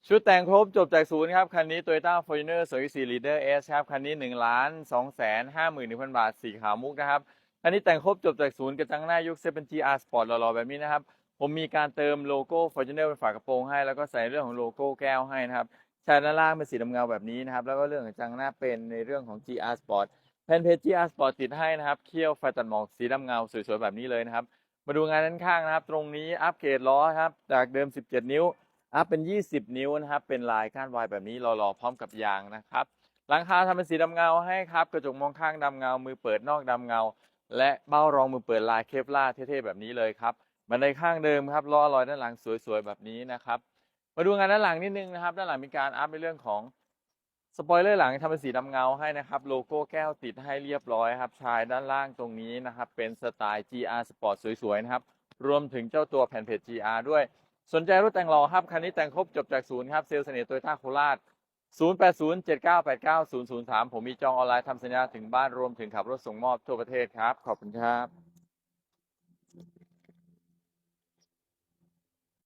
ชุดแต่งครบจบจากศูนย์ครับคันนี้ Toyota Fortuner 2.4 Leader S ครับคันนี้1,251,000 บาทสีขาวมุกนะครับคันนี้แต่งครบจบจากศูนย์กระจังหน้ายุค 7GR Sport หล่อๆแบบนี้นะครับผมมีการเติมโลโก้ Fortuner เป็นฝากระโปรงให้แล้วก็ใส่เรื่องของโลโก้แก้วให้นะครับชายด้านล่างเป็นสีดำเงาแบบนี้นะครับแล้วก็เรื่องของกระจังหน้าเป็นในเรื่องของ GR Sport แผ่นเพจ GR Sport ติดให้นะครับเขี้ยวไฟตัดหมอกสีดำเงาสวยๆแบบนี้เลยนะครับมาดูงานด้านข้างนะครับตรงนี้อัปเกรดล้อครับจากเดิม17นิ้วเป็น20นิ้วนะครับเป็นลายก้านวายแบบนี้รอๆพร้อมกับยางนะครับหลังคาทำเป็นสีดำเงาให้ครับกระจกมองข้างดำเงามือเปิดนอกดำเงาและเบ้ารองมือเปิดลายเคปลาร์เท่ๆแบบนี้เลยครับบันไดข้างเดิมครับล้อลอยด้านหลังสวยๆแบบนี้นะครับมาดูงานด้านหลังนิดนึงนะครับด้านหลังมีการอัพในเรื่องของสปอยเลอร์หลังทำเป็นสีดำเงาให้นะครับโลโก้แก้วติดให้เรียบร้อยครับชายด้านล่างตรงนี้นะครับเป็นสไตล์ GR Sport สวยๆนะครับรวมถึงเจ้าตัวแผ่นเพจ GR ด้วยสนใจรถแต่งหล่อครับคันนี้แต่งครบจบจากศูนย์ครับเซลล์เสน่ห์โตโยต้าโคราช0807989003ผมมีจองออนไลน์ทำสัญญาถึงบ้านรวมถึงขับรถส่งมอบทั่วประเทศครับขอบคุณครับ